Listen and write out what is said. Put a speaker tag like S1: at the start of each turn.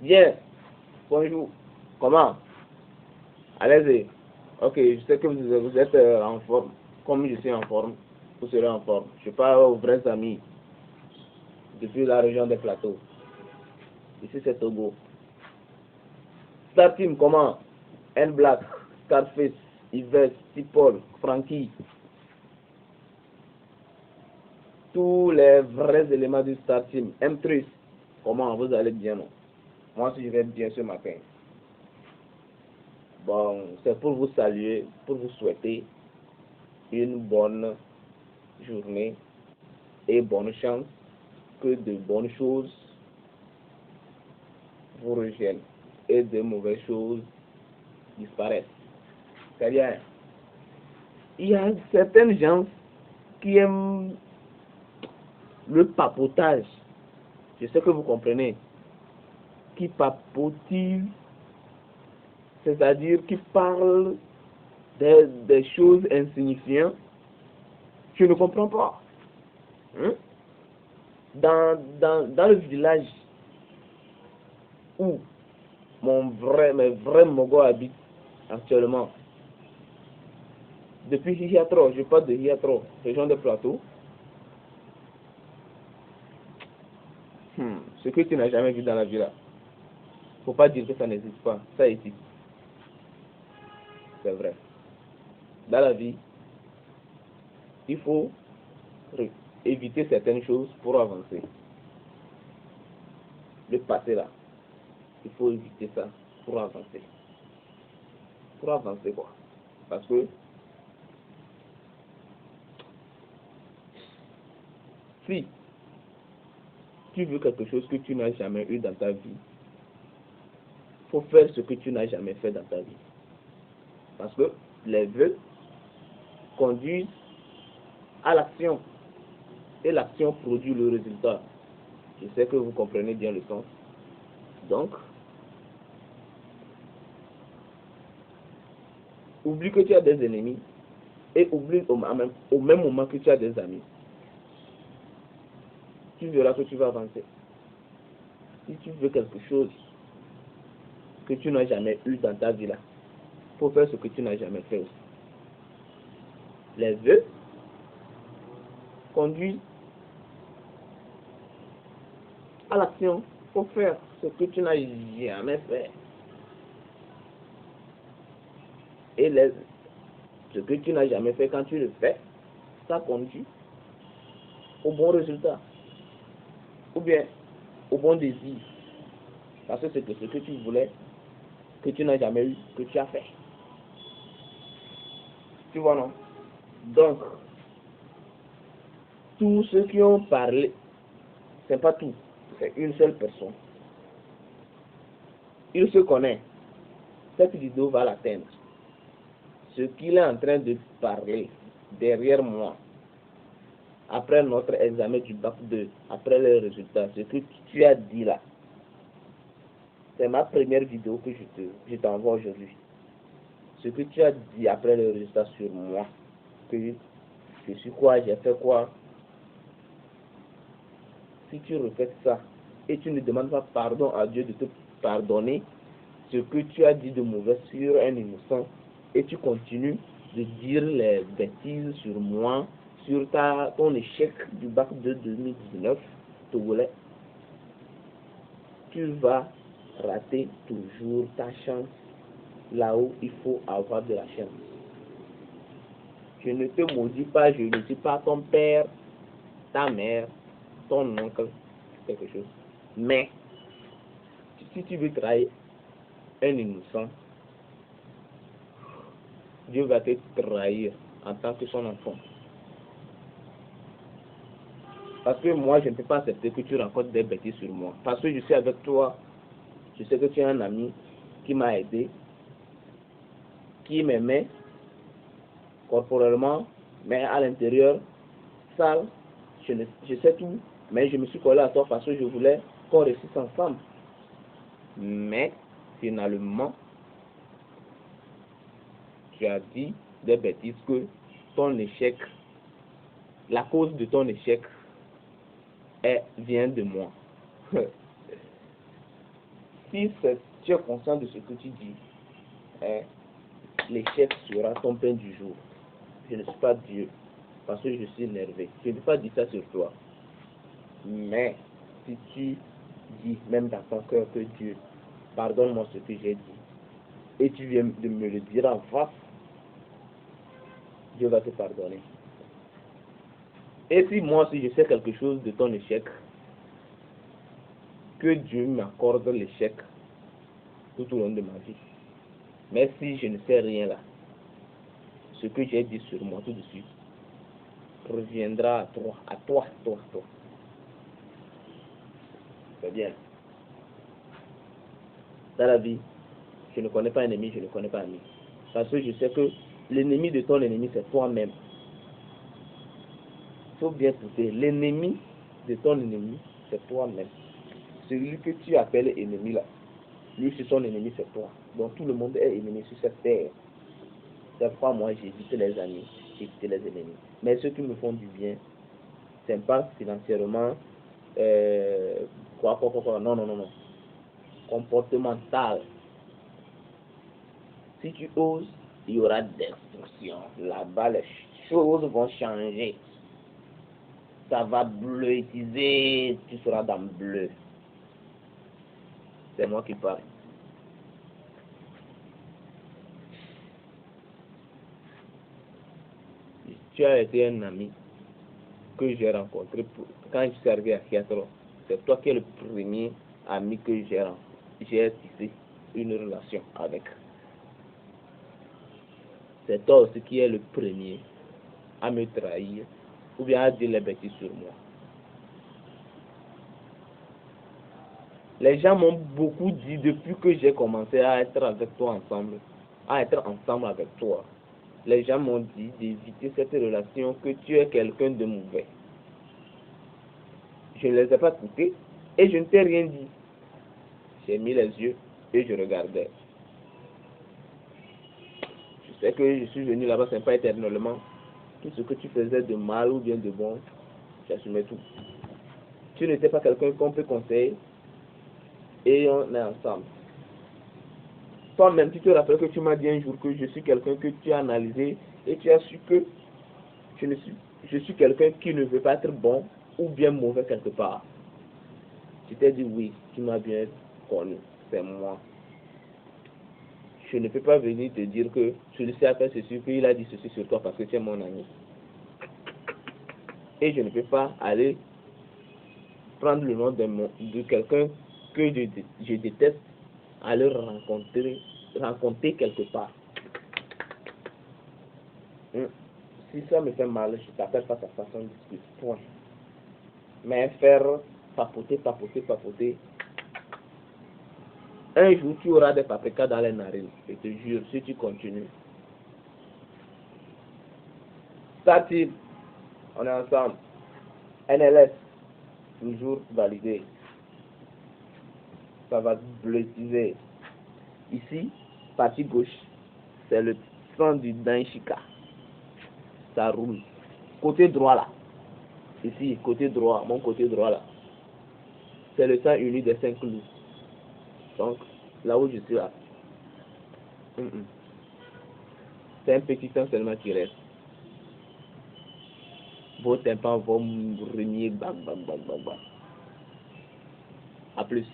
S1: Bien. Bonjour. Comment? Allez-y. Ok, je sais que vous êtes en forme. Comme je suis en forme, vous serez en forme. Je parle aux vrais amis depuis la région des plateaux. Ici, c'est Togo. Star Team, comment? N Black, Scarface, Yves, Tipol, Frankie. Tous les vrais éléments du Star Team. M3, comment? Vous allez bien, non? Moi aussi, je vais bien ce matin. Bon, c'est pour vous saluer, pour vous souhaiter une bonne journée et bonne chance, que de bonnes choses vous reviennent et de mauvaises choses disparaissent. Très bien. Il y a certaines gens qui aiment le papotage. Je sais que vous comprenez. Qui papotent, c'est-à-dire qui parlent des choses insignifiantes. Je ne comprends pas. Hein? Dans le village où mes vrais mogos habitent actuellement, depuis Hiatro, je parle de Hiatro, région des plateaux, ce que tu n'as jamais vu dans la vie là, faut pas dire que ça n'existe pas, ça existe, c'est vrai. Dans la vie, il faut éviter certaines choses pour avancer. Le passé là, il faut éviter ça pour avancer. Pour avancer quoi? Parce que si tu veux quelque chose que tu n'as jamais eu dans ta vie, il faut faire ce que tu n'as jamais fait dans ta vie. Parce que les vœux conduisent à l'action. Et l'action produit le résultat. Je sais que vous comprenez bien le sens. Donc, oublie que tu as des ennemis et oublie au même moment que tu as des amis. Tu verras que tu vas avancer. Si tu veux quelque chose que tu n'as jamais eu dans ta vie là, il faut faire ce que tu n'as jamais fait aussi. Les vœux conduisent à l'action. Il faut faire ce que tu n'as jamais fait. Et ce que tu n'as jamais fait, quand tu le fais, ça conduit au bon résultat. Ou bien au bon désir. Parce que c'est ce que tu voulais, que tu n'as jamais eu, que tu as fait. Tu vois, non? Donc, tous ceux qui ont parlé, c'est pas tout, c'est une seule personne. Il se connaît. Cette vidéo va l'atteindre. Ce qu'il est en train de parler derrière moi, après notre examen du bac 2, après les résultats, ce que tu as dit là, c'est ma première vidéo que je t'envoie aujourd'hui. Ce que tu as dit après les résultats sur moi, que je suis quoi, j'ai fait quoi. Si tu refais ça et tu ne demandes pas pardon à Dieu de te pardonner ce que tu as dit de mauvais sur un innocent et tu continues de dire les bêtises sur moi, sur ton échec du bac de 2019, Togolais, tu vas rater toujours ta chance là où il faut avoir de la chance. Je ne te maudis pas, je ne suis pas ton père, ta mère, ton oncle, quelque chose. Mais, si tu veux trahir un innocent, Dieu va te trahir en tant que son enfant. Parce que moi, je ne peux pas accepter que tu rencontres des bêtises sur moi. Parce que je suis avec toi, je sais que tu es un ami qui m'a aidé, qui m'aimait corporellement, mais à l'intérieur, sale. Je sais tout, mais je me suis collé à toi parce que je voulais qu'on réussisse ensemble. Mais, finalement, tu as dit des bêtises que ton échec, la cause de ton échec vient de moi. si tu es conscient de ce que tu dis, hein, l'échec sera ton pain du jour. Je ne suis pas Dieu, parce que je suis énervé. Je ne peux pas dire ça sur toi. Mais si tu dis même dans ton cœur que Dieu, pardonne-moi ce que j'ai dit, et tu viens de me le dire en face, Dieu va te pardonner. Et si moi, si je sais quelque chose de ton échec, que Dieu m'accorde l'échec tout au long de ma vie. Mais si je ne sais rien là, ce que j'ai dit sur moi tout de suite reviendra à toi. C'est bien. Dans la vie, je ne connais pas ennemi, je ne connais pas ami. Parce que je sais que l'ennemi de ton ennemi, c'est toi-même. Il faut bien écouter. L'ennemi de ton ennemi, c'est toi-même. Celui que tu appelles ennemi là, lui, c'est son ennemi, c'est toi. Donc tout le monde est ennemi sur cette terre. C'est pourquoi moi, j'évite les amis, j'évite les ennemis. Mais ceux qui me font du bien, c'est pas financièrement, non. Comportemental. Si tu oses, il y aura des instructions. Là-bas, les choses vont changer. Ça va bleuetiser, tu seras dans le bleu. C'est moi qui parle. Tu as été un ami que j'ai rencontré quand je suis arrivé à Seattle. C'est toi qui es le premier ami que j'ai tissé une relation avec. C'est toi aussi qui es le premier à me trahir ou bien à dire les bêtises sur moi. Les gens m'ont beaucoup dit depuis que j'ai commencé à être avec toi ensemble, à être ensemble avec toi. Les gens m'ont dit d'éviter cette relation, que tu es quelqu'un de mauvais. Je ne les ai pas écoutés et je ne t'ai rien dit. J'ai mis les yeux et je regardais. Je sais que je suis venu là-bas, c'est pas éternellement. Tout ce que tu faisais de mal ou bien de bon, j'assumais tout. Tu n'étais pas quelqu'un qu'on peut conseiller et on est ensemble. Toi-même, tu te rappelles que tu m'as dit un jour que je suis quelqu'un que tu as analysé et tu as su que je suis quelqu'un qui ne veut pas être bon ou bien mauvais quelque part. Tu t'es dit oui, tu m'as bien connu, c'est moi. Je ne peux pas venir te dire que celui-ci a fait ceci, qu'il a dit ceci sur toi parce que tu es mon ami. Et je ne peux pas aller prendre le nom de quelqu'un que je déteste, aller rencontrer quelque part. Si ça me fait mal, je t'appelle pas ta façon de discuter. Point. Mais faire papoter. Un jour, tu auras des paprikas dans les narines. Je te jure, si tu continues. Start-il. On est ensemble. NLS. Toujours validé. Ça va bleutiser. Ici, partie gauche, c'est le sang du Danshika. Ça roule. Côté droit là. Ici, côté droit, mon côté droit là. C'est le sang uni des 5 loups. Donc, là où je suis là. C'est un petit sang seulement qui reste. Vos tympans vont renier. A plus.